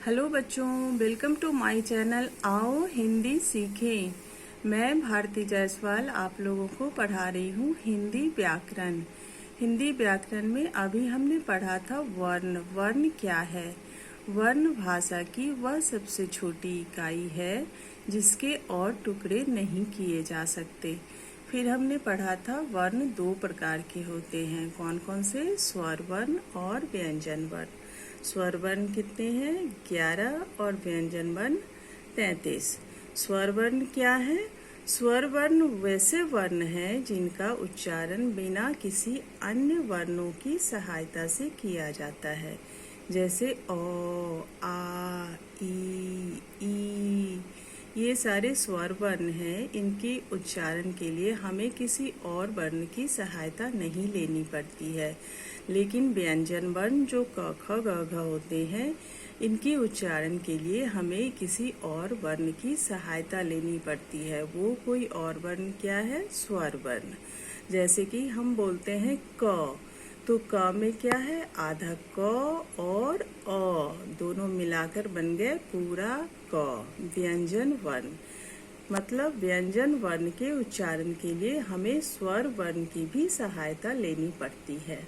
Hello बच्चों, welcome to my channel. आओ हिंदी सीखें। मैं भारती जायसवाल आप लोगों को पढ़ा रही हूँ हिंदी व्याकरण। हिंदी व्याकरण में अभी हमने पढ़ा था वर्ण। वर्ण क्या है? वर्ण भाषा की वह सबसे छोटी इकाई है जिसके और टुकड़े नहीं किए जा सकते। फिर हमने पढ़ा था वर्ण दो प्रकार के होते हैं। कौन कौन से? स्वर वर्ण और व्यंजन वर्ण। स्वर वर्ण कितने हैं? 11 और व्यंजन वर्ण 33। स्वर वर्ण क्या है? स्वर वर्ण वैसे वर्ण हैं जिनका उच्चारण बिना किसी अन्य वर्णों की सहायता से किया जाता है, जैसे ओ, आ, ई। ये सारे स्वर वर्ण हैं। इनके उच्चारण के लिए हमें किसी और वर्ण की सहायता नहीं लेनी पड़ती है। लेकिन व्यंजन वर्ण जो क, ख, ग, घ होते हैं, इनके उच्चारण के लिए हमें किसी और वर्ण की सहायता लेनी पड़ती है। वो कोई और वर्ण क्या है? स्वर वर्ण। जैसे कि हम बोलते हैं क, तो क में क्या है? आधा क और अ दोनों मिलाकर बन गए पूरा क। व्यंजन वर्ण मतलब व्यंजन वर्ण के उच्चारण के लिए हमें स्वर वर्ण की भी सहायता लेनी पड़ती है।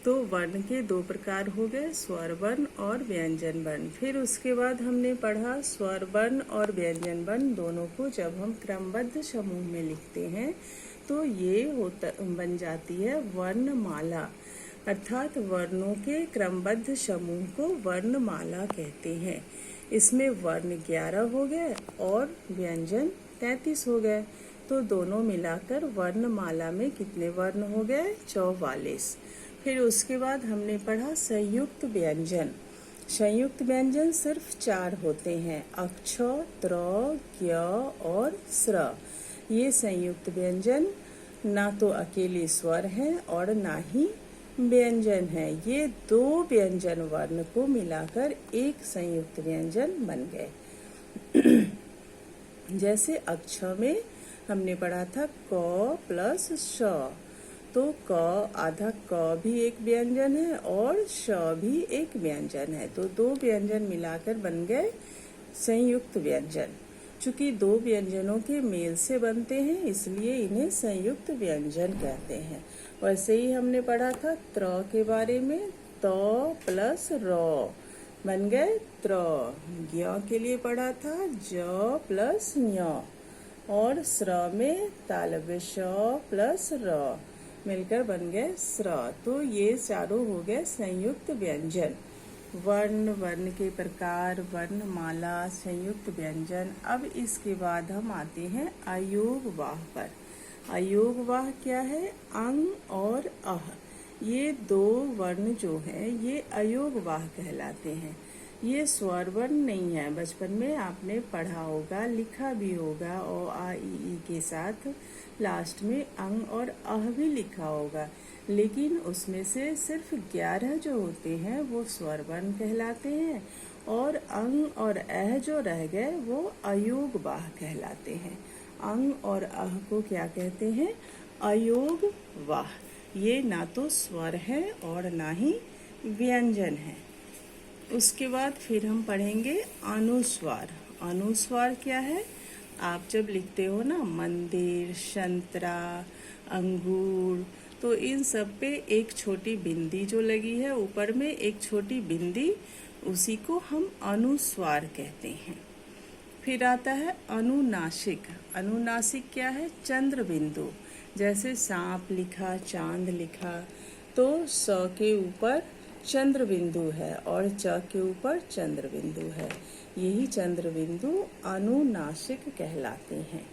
तो वर्ण के दो प्रकार हो गए, स्वर वर्ण और व्यंजन वर्ण। फिर उसके बाद हमने पढ़ा स्वर वर्ण और व्यंजन वर्ण दोनों को जब हम क्रमबद्ध समूह में लिखते हैं तो ये बन जाती है वर्णमाला। अर्थात वर्णों के क्रमबद्ध समूह को वर्णमाला कहते हैं। इसमें वर्ण 11 हो गए और व्यंजन 33 हो गए। तो दोनों मिलाकर वर्णमाला में कितने वर्ण हो गए? 44। फिर उसके बाद हमने पढ़ा संयुक्त व्यंजन। संयुक्त व्यंजन सिर्फ 4 होते हैं, अक्ष, त्र, ज्ञ और स्र। ये संयुक्त व्यंजन ना तो अकेले स्वर हैं और ना ही व्यंजन है। ये दो व्यंजन वर्ण को मिलाकर एक संयुक्त व्यंजन बन गए। जैसे अक्ष में हमने पढ़ा था क प्लस श, तो क आधा क भी एक व्यंजन है और श भी एक व्यंजन है। तो दो व्यंजन मिलाकर बन गए संयुक्त व्यंजन। चूंकि दो व्यंजनों के मेल से बनते हैं इसलिए इन्हें संयुक्त व्यंजन कहते हैं। वैसे ही हमने पढ़ा था त्र के बारे में, त प्लस र बन गए त्र। ज्ञ के लिए पढ़ा था ज प्लस ञ और स्र में तालव्य श प्लस र मिलकर बन गए स्र। तो ये चारों हो गए संयुक्त व्यंजन। वर्ण, वर्ण के प्रकार, वर्णमाला, संयुक्त व्यंजन। अब इसके बाद हम आते हैं अयोगवाह पर। अयोगवाह क्या है? अंग और अह, ये दो वर्ण जो हैं ये अयोगवाह कहलाते हैं। ये स्वर वर्ण नहीं है। बचपन में आपने पढ़ा होगा, लिखा भी होगा, ओ आ ई के साथ लास्ट में अंग और अह भी लिखा होगा। लेकिन उसमें से सिर्फ 11 जो होते हैं वो स्वर वर्ण कहलाते हैं और अंग और अह जो रह गए वो अयोगवाह कहलाते हैं। अंग और अह को क्या कहते हैं? अयोगवाह। ये ना तो स्वर है और ना ही व्यंजन है। उसके बाद फिर हम पढ़ेंगे अनुस्वार। अनुस्वार क्या है? आप जब लिखते हो ना मंदिर, संतरा, अंगूर, तो इन सब पे एक छोटी बिंदी जो लगी है ऊपर में, एक छोटी बिंदी, उसी को हम अनुस्वार कहते हैं। फिर आता है अनुनासिक। अनुनासिक क्या है? चंद्र बिंदु। जैसे सांप लिखा, चांद लिखा, तो स के ऊपर चंद्र बिंदु है और च के ऊपर चंद्र बिंदु है। यही चंद्र बिंदु अनुनासिक कहलाते हैं।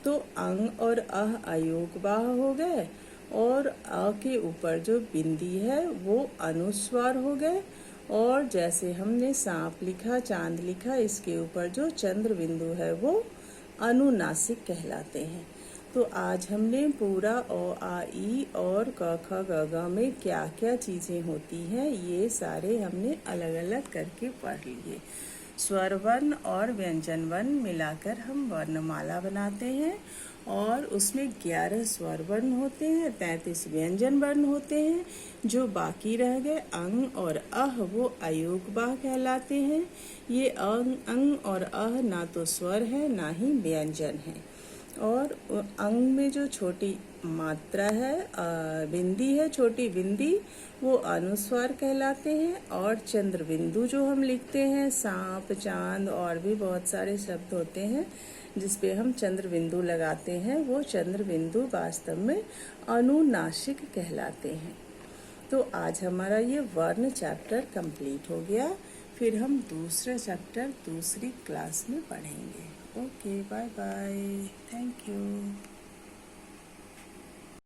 तो अंग और अह अयोगवाह हो गए और अ के ऊपर जो बिंदी है वो अनुस्वार हो गए। और जैसे हमने सांप लिखा, चांद लिखा, इसके ऊपर जो चंद्र बिंदु है वो अनुनासिक कहलाते हैं। तो आज हमने पूरा ओ आ ई और क ख ग घ में क्या क्या चीज़ें होती हैं ये सारे हमने अलग अलग करके पढ़ लिए। स्वर वर्ण और व्यंजन वर्ण मिलाकर हम वर्णमाला बनाते हैं और उसमें 11 स्वर वर्ण होते हैं, 33 व्यंजन वर्ण होते हैं। जो बाकी रह गए अंग और अह वो अयोगवाह कहलाते हैं। ये अंग और अह ना तो स्वर है ना ही व्यंजन है। और अंग में जो छोटी मात्रा है, बिंदी है, छोटी बिंदी, वो अनुस्वार कहलाते हैं। और चंद्र बिंदु जो हम लिखते हैं, सांप, चांद और भी बहुत सारे शब्द होते हैं जिस पे हम चंद्र बिंदु लगाते हैं, वो चंद्र बिंदु वास्तव में अनुनासिक कहलाते हैं। तो आज हमारा ये वर्ण चैप्टर कंप्लीट हो गया। फिर हम दूसरा चैप्टर दूसरी क्लास में पढ़ेंगे। Okay, bye bye, thank you.